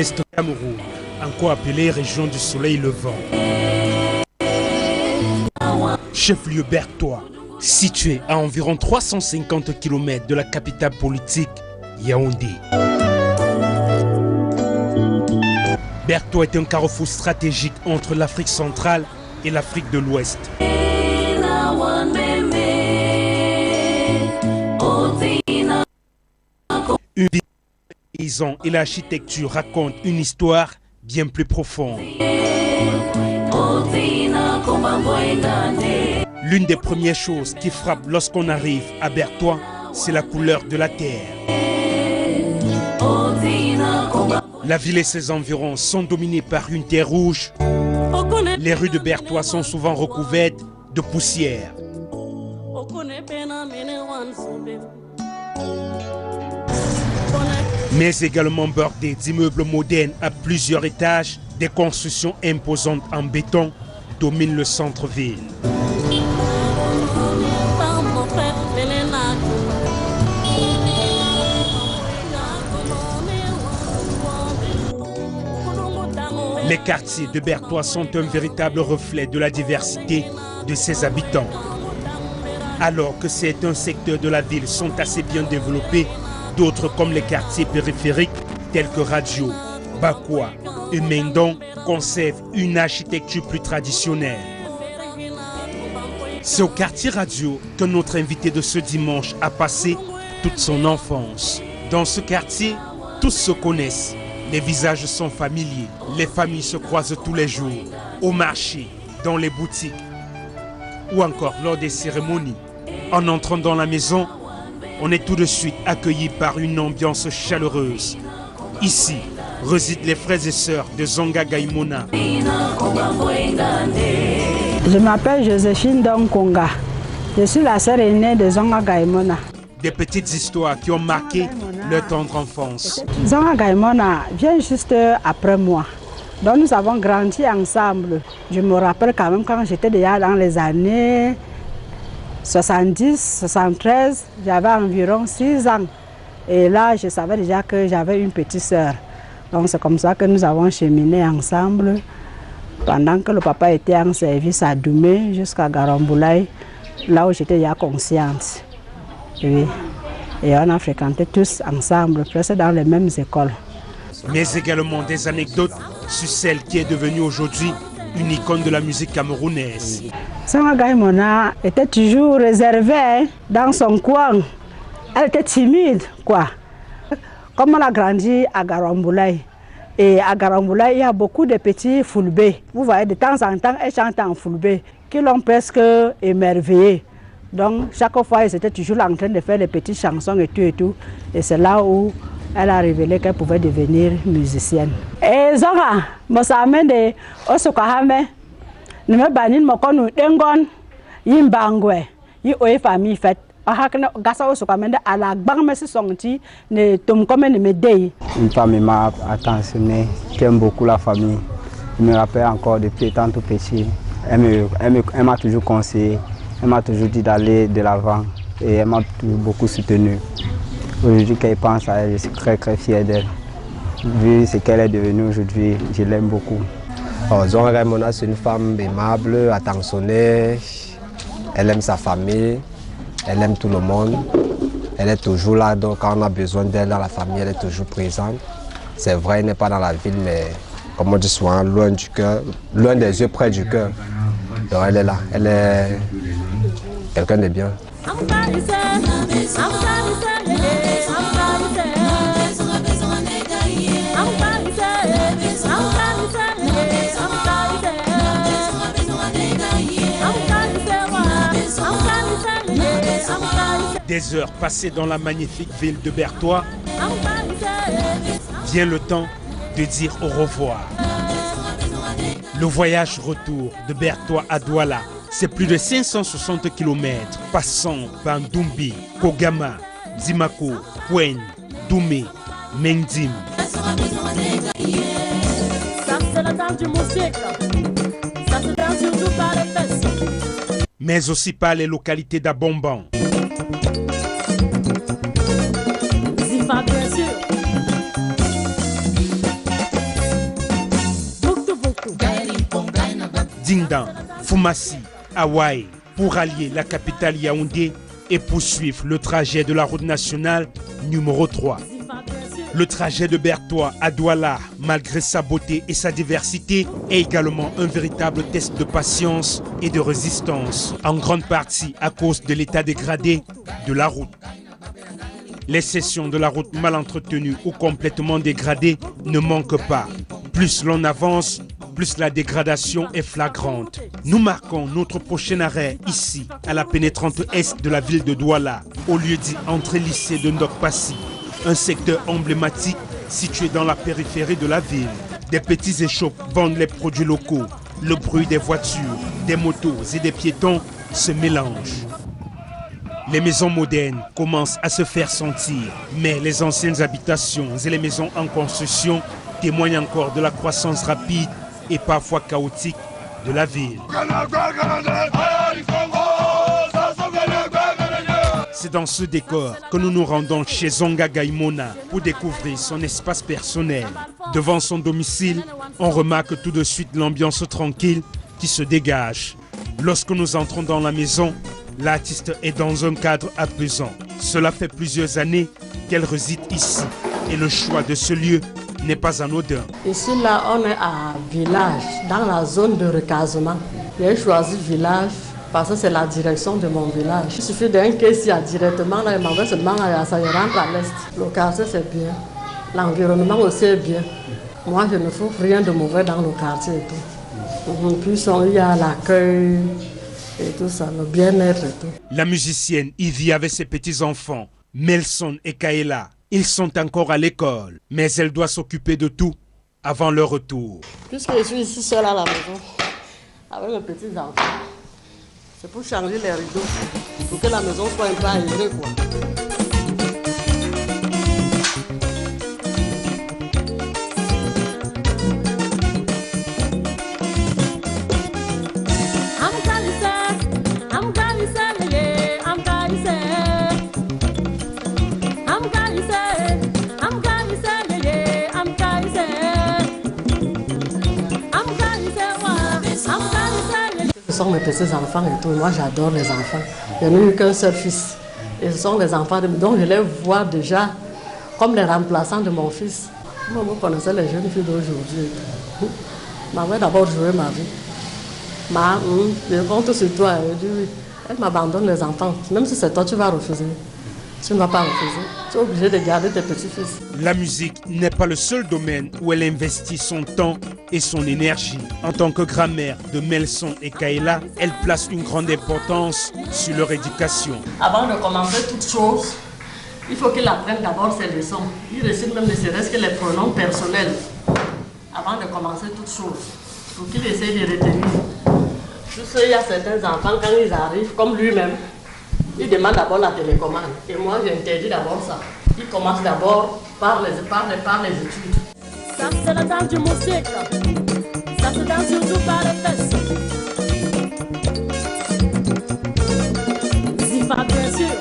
l'Est du Cameroun, encore appelée région du soleil levant. Chef-lieu Bertoua, situé à environ 350 km de la capitale politique, Yaoundé. Bertoua est un carrefour stratégique entre l'Afrique centrale et l'Afrique de l'Ouest. Une vie de paysans et l'architecture racontent une histoire bien plus profonde. L'une des premières choses qui frappe lorsqu'on arrive à Bertoua, c'est la couleur de la terre. La ville et ses environs sont dominés par une terre rouge. Les rues de Bertoua sont souvent recouvertes de poussière. Mais également bordées d'immeubles modernes à plusieurs étages, des constructions imposantes en béton dominent le centre-ville. Les quartiers de Bertoua sont un véritable reflet de la diversité de ses habitants. Alors que certains secteurs de la ville sont assez bien développés, d'autres comme les quartiers périphériques tels que Radio, Bakwa et Mendon conservent une architecture plus traditionnelle. C'est au quartier Radio que notre invité de ce dimanche a passé toute son enfance. Dans ce quartier, tous se connaissent. Les visages sont familiers, les familles se croisent tous les jours, au marché, dans les boutiques ou encore lors des cérémonies. En entrant dans la maison, on est tout de suite accueilli par une ambiance chaleureuse. Ici résident les frères et sœurs de Zonga Gaïmona. Je m'appelle Joséphine Donkonga. Je suis la sœur aînée de Zonga Gaïmona. Des petites histoires qui ont marqué leur tendre enfance. Zonga Gaïmona vient juste après moi. Donc nous avons grandi ensemble. Je me rappelle quand même quand j'étais déjà dans les années 70, 73, j'avais environ 6 ans. Et là, je savais déjà que j'avais une petite sœur. Donc c'est comme ça que nous avons cheminé ensemble pendant que le papa était en service à Doumé jusqu'à Garamboulaye, là où j'étais déjà consciente. Oui. Et on a fréquenté tous ensemble, presque dans les mêmes écoles. Mais également des anecdotes sur celle qui est devenue aujourd'hui une icône de la musique camerounaise. Zonga Gaïmona était toujours réservée dans son coin. Elle était timide, quoi. Comme on a grandi à Garamboulaye, et à Garamboulaye, il y a beaucoup de petits foulbés. Vous voyez, de temps en temps, elle chante en foulbé, qui l'ont presque émerveillée. Donc, chaque fois, ils étaient toujours en train de faire des petites chansons et tout et tout. Et c'est là où elle a révélé qu'elle pouvait devenir musicienne. Et Zonga, je suis de Osukahame, je me banin mon conu dengon, yimbangwe, yi oye famille fait. Une femme m'a attentionné, qui aime beaucoup la famille. Je me rappelle encore depuis étant tout petit. Elle m'a toujours conseillé, elle m'a toujours dit d'aller de l'avant et elle m'a beaucoup soutenu. Aujourd'hui, quand je pense à elle, je suis très très fier d'elle. Vu ce qu'elle est devenue aujourd'hui, je l'aime beaucoup. Zonga Gaïmona, c'est une femme aimable, attentionnée. Elle aime sa famille. Elle aime tout le monde, elle est toujours là, donc quand on a besoin d'elle dans la famille, elle est toujours présente. C'est vrai, elle n'est pas dans la ville, mais comme on dit souvent, loin du cœur, loin des yeux, près du cœur. Donc elle est là, elle est quelqu'un de bien. Des heures passées dans la magnifique ville de Bertoua, vient le temps de dire au revoir. Le voyage retour de Bertoua à Douala, c'est plus de 560 km, passant par Doumbi, Kogama, Dimako, Kwen, Doumé, Mengdim. Mais aussi par les localités d'Abomban. Dingdan, Foumassi, Hawaï, pour allier la capitale Yaoundé et poursuivre le trajet de la route nationale numéro 3. Le trajet de Bertois à Douala, malgré sa beauté et sa diversité, est également un véritable test de patience et de résistance, en grande partie à cause de l'état dégradé de la route. Les sections de la route mal entretenues ou complètement dégradées ne manquent pas. Plus l'on avance, plus la dégradation est flagrante. Nous marquons notre prochain arrêt ici, à la pénétrante est de la ville de Douala, au lieu-dit entrée-lycée de Ndokpassi, un secteur emblématique situé dans la périphérie de la ville. Des petits échoppes vendent les produits locaux. Le bruit des voitures, des motos et des piétons se mélange. Les maisons modernes commencent à se faire sentir, mais les anciennes habitations et les maisons en construction témoignent encore de la croissance rapide et parfois chaotique de la ville. C'est dans ce décor que nous nous rendons chez Zonga Gaimona pour découvrir son espace personnel. Devant son domicile, on remarque tout de suite l'ambiance tranquille qui se dégage. Lorsque nous entrons dans la maison, l'artiste est dans un cadre apaisant. Cela fait plusieurs années qu'elle réside ici et le choix de ce lieu n'est pas anodin. Ici, là, on est à Village, dans la zone de recasement. J'ai choisi Village parce que c'est la direction de mon village. Il suffit d'un caissier directement, là, il m'envoie seulement à ça, il rentre à l'est. Le quartier, c'est bien. L'environnement aussi est bien. Moi, je ne trouve rien de mauvais dans le quartier et tout. Puis, il y a l'accueil et tout ça, le bien-être et tout. La musicienne y vit avec ses petits-enfants, Melson et Kaela. Ils sont encore à l'école, mais elle doit s'occuper de tout avant leur retour. Puisque je suis ici seule à la maison, avec mes petits-enfants, c'est pour changer les rideaux, pour que la maison soit un peu aérée, quoi. Ce sont mes petits-enfants et tout. Moi, j'adore les enfants. Je n'ai eu qu'un seul fils. Et ce sont les enfants donc je les vois déjà comme les remplaçants de mon fils. Moi, vous connaissez les jeunes filles d'aujourd'hui. Ma mère d'abord joué ma vie. Je compte sur toi. Elle dit oui. Elle m'abandonne les enfants. Même si c'est toi, tu vas refuser. Tu ne vas pas refuser. Tu es obligé de garder tes petits-fils. La musique n'est pas le seul domaine où elle investit son temps et son énergie. En tant que grand-mère de Melson et Kaela, elle place une grande importance sur leur éducation. Avant de commencer toute chose, il faut qu'il apprenne d'abord ses leçons. Il récite même ne serait-ce que les pronoms personnels. Avant de commencer toute chose, il faut qu'il essaie de retenir. Je sais, il y a certains enfants, quand ils arrivent, comme lui-même, ils demandent d'abord la télécommande. Et moi, j'interdis d'abord ça. Ils commencent d'abord par les études. Ça, c'est la danse du musique. Ça se danse surtout par les fesses. Zifa, bien sûr.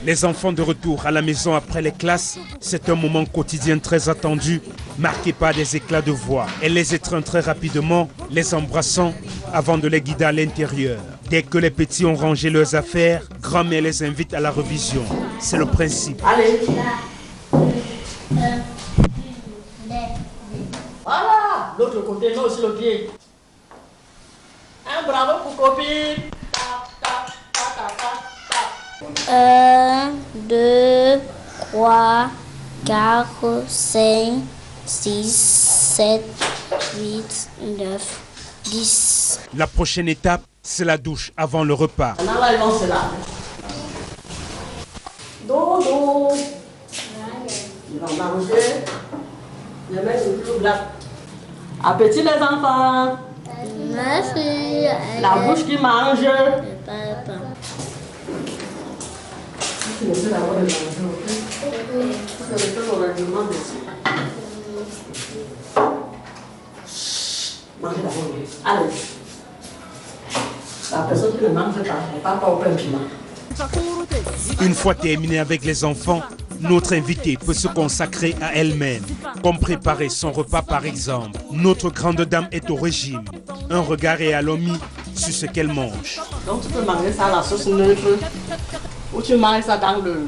Les enfants de retour à la maison après les classes, c'est un moment quotidien très attendu, marqué par des éclats de voix. Elle les étreint très rapidement, les embrassant avant de les guider à l'intérieur. Dès que les petits ont rangé leurs affaires, grand-mère les invite à la revision. C'est le principe. Allez. Voilà, l'autre côté, là aussi le pied. Un bravo pour copine. 1, 2, 3, 4, 5, 6, 7, 8, 9, 10. La prochaine étape, c'est la douche avant le repas. Maintenant, là, ils vont se laver. Dodo. Ils vont manger. Je mets une clou là. Appétit les enfants. Merci. La bouche qui mange. Papa. Tu laisses d'abord les manger, ok? Tu peux laisser le règlement dessus. Mangez d'abord. Allez. La personne qui ne mange pas, n'est pas au pain piment. Une fois terminé avec les enfants, notre invitée peut se consacrer à elle-même, comme préparer son repas par exemple. Notre grande dame est au régime. Un regard est à l'omis sur ce qu'elle mange. Donc tu peux manger ça à la sauce neutre, ou tu manges ça dans le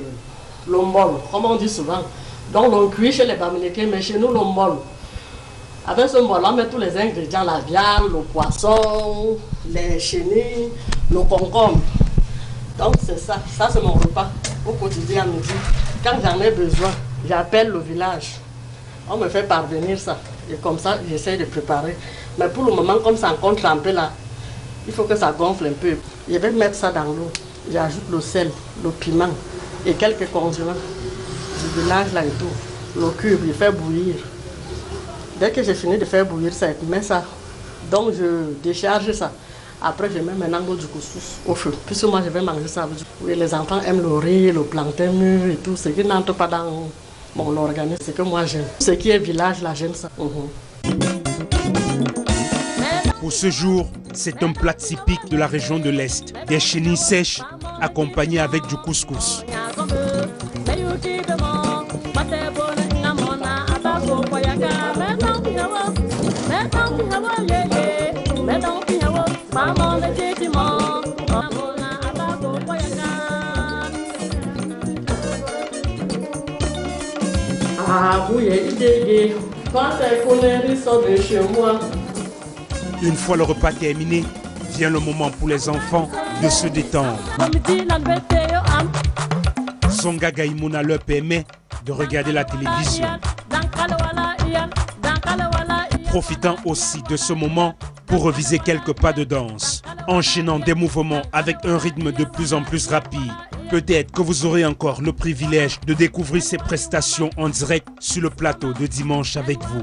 lombol, comme on dit souvent. Donc l'on cuit chez les Bamileke, mais chez nous lombol. Avec ce bol, on met tous les ingrédients, la viande, le poisson, les chenilles, le concombre. Donc c'est ça, ça c'est mon repas au quotidien à midi. Quand j'en ai besoin, j'appelle le village. On me fait parvenir ça. Et comme ça, j'essaie de préparer. Mais pour le moment, comme ça encore trempé là, il faut que ça gonfle un peu. Je vais mettre ça dans l'eau. J'ajoute le sel, le piment et quelques condiments du village là et tout. Le cube, je fais bouillir. Dès que j'ai fini de faire bouillir ça, je mets ça. Donc je décharge ça. Après, je mets maintenant du couscous au feu. Puisque moi, je vais manger ça. Oui, les enfants aiment le riz, le plantain mûr et tout. Ce qui n'entre pas dans mon organisme, c'est que moi j'aime. Ce qui est village, là, j'aime ça. Pour ce jour, c'est un plat typique de la région de l'Est. Des chenilles sèches accompagnées avec du couscous. Ah oui, quand ces conneries sortent de chez moi. Une fois le repas terminé, vient le moment pour les enfants de se détendre. Zonga Gaïmouna leur permet de regarder la télévision. Profitant aussi de ce moment pour reviser quelques pas de danse, enchaînant des mouvements avec un rythme de plus en plus rapide. Peut-être que vous aurez encore le privilège de découvrir ces prestations en direct sur le plateau de dimanche avec vous.